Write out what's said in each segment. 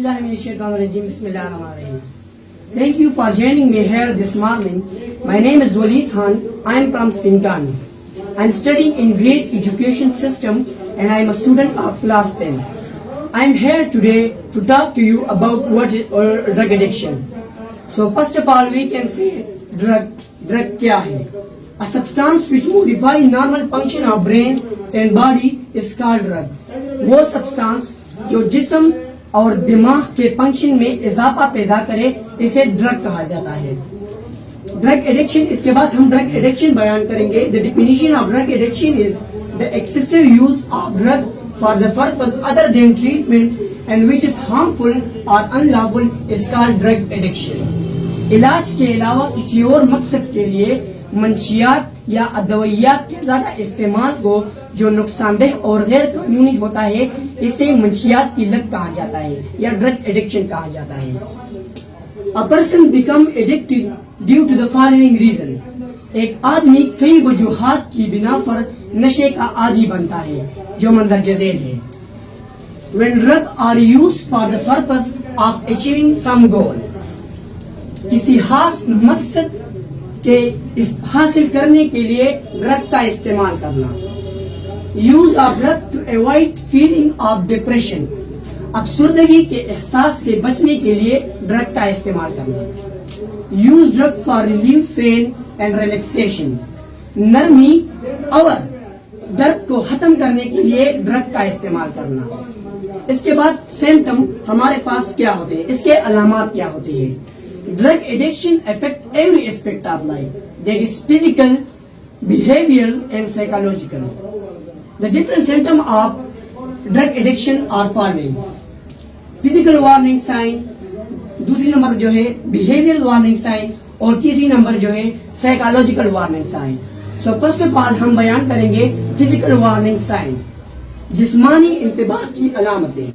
billahi minash shaitanir rajim. Bismillahirrahmanirrahim. Thank you for joining me here this morning. My name is Walid Khan. I am from Spintani. I am studying in Great Education System and I am a student of class 10. I am here today to talk to you about what is drug addiction. So first of all we can say drug kya hai? A substance which modify normal function of brain and body is called drug. वो substance जो जिस्म और दिमाग के function में इजाफा पैदा करे इसे ड्रग कहा जाता है. ड्रग एडिक्शन, इसके बाद हम ड्रग एडिक्शन बयान करेंगे. The definition of drug addiction is the excessive use of drug for the purpose other than treatment and which is harmful or unlawful is called drug addiction. इलाज के अलावा किसी और मकसद के लिए मंशियात या अदवियात के ज्यादा इस्तेमाल को जो नुकसानदेह और गैर कानूनी होता है इसे मंशियात की लत कहा जाता है या ड्रग एडिक्शन कहा जाता है. A person become addicted due to the following reason. एक आदमी कई वजूहात की बिना पर नशे का आदी बनता है जो मंदर जज़ेल है. When drugs are used for the purpose of achieving some goal, किसी खास मकसद के हासिल करने के लिए ड्रग का इस्तेमाल करना. Use of drug to avoid feeling of depression. अफसुर्दगी के एहसास से बचने के लिए ड्रग का इस्तेमाल करना. Use drug for relief pen and relaxation. नरमी और दर्द को खत्म करने के लिए ड्रग का इस्तेमाल करना. इसके बाद सिम्टम हमारे पास क्या होते हैं, इसके अलामात क्या होती है. Drug addiction affects every aspect of life, that is physical, behavioral and psychological. The different symptoms of drug addiction are following. Physical warning sign, दूसरी नंबर जो है behavioral warning sign और तीसरी नंबर जो है psychological warning sign. So first of all हम बयान करेंगे physical warning sign. जिस्मानी इंतबाह की अलामतें.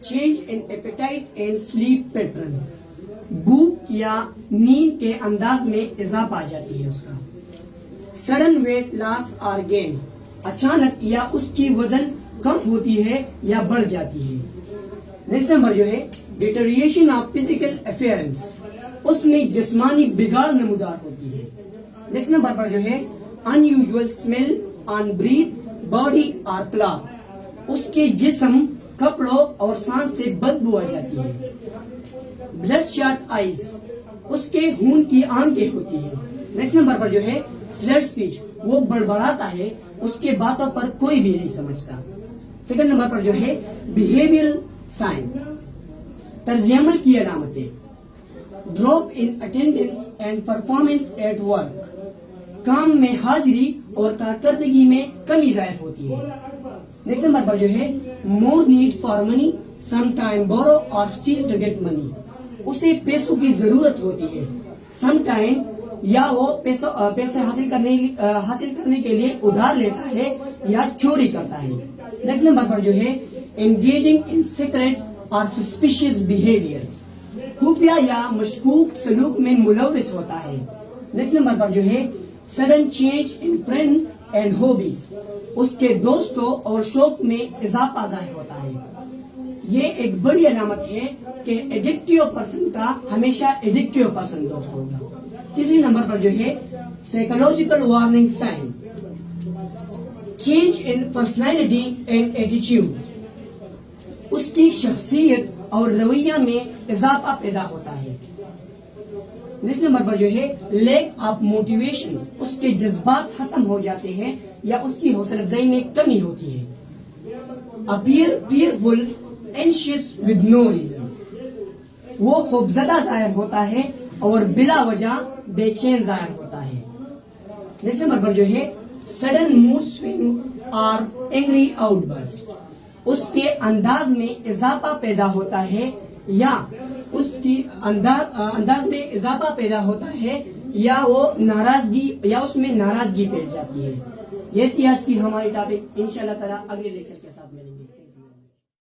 Change in appetite and sleep pattern. भूख या नींद के अंदाज में इजाफा आ जाती है उसका. सडन वेट लॉस और गेन. अचानक या उसकी वजन कम होती है या बढ़ जाती है. नेक्स्ट नंबर जो है डिटेरिएशन ऑफ फिजिकल अपीयरेंस. उसमें जिस्मानी बिगाड़ नमूदार होती है. नेक्स्ट नंबर पर जो है unusual smell on breath body और क्लॉथ. उसके जिस्म, कपड़ों और सांस से बदबू आ जाती है. Blood shot eyes. उसके खून की आंखें होती है. नेक्स्ट नंबर पर जो है स्लर्ड स्पीच. वो बड़बड़ाता है, उसके बातों पर कोई भी नहीं समझता. सेकंड नंबर पर जो है बिहेवियरल साइन. तर्जअमल की अलामतें. Drop in attendance and performance at work. काम में हाजिरी और कारकर्दगी में कमी जाहिर होती है. नेक्स्ट नंबर पर जो है more need for money, some time borrow or steal to get money. उसे पैसों की जरूरत होती है. सम टाइम या वो पैसे हासिल करने के लिए उधार लेता है या चोरी करता है. नेक्स्ट नंबर पर जो है एंगेजिंग इन सीक्रेट और सस्पिशियस बिहेवियर. खुफिया या मशकूक सलूक में मुलविस होता है. नेक्स्ट नंबर पर जो है sudden change in friend and hobbies. उसके दोस्तों और शौक में इजाफा जाहिर होता है. ये एक बड़ी अलामत है कि एडिक्टिव पर्सन का हमेशा एडिक्टिव पर्सन दोस्त होगा. तीसरी नंबर पर जो है psychological warning sign. Change in personality and attitude. उसकी शख्सियत और रवैया में इजाफा पैदा होता है. नेक्स्ट नंबर पर जो है लैक ऑफ मोटिवेशन. उसके जज्बात खत्म हो जाते हैं या उसकी हौसला अफजाई में कमी होती है. Appear fearful anxious with no reason. वो खौफजदा जाहिर होता है और बिला वजह बेचैन जाहिर होता है. नेक्स्ट नंबर पर जो है सडन मूड स्विंग और एंग्री आउटबर्स्ट. उसके अंदाज में इजाफा पैदा होता है या उसकी अंदाज में इजाफा पैदा होता है या वो नाराजगी या उसमें नाराजगी फैल जाती है. ये थी आज की हमारी टॉपिक. इंशाल्लाह ताला अगले लेक्चर के साथ मिलेंगे.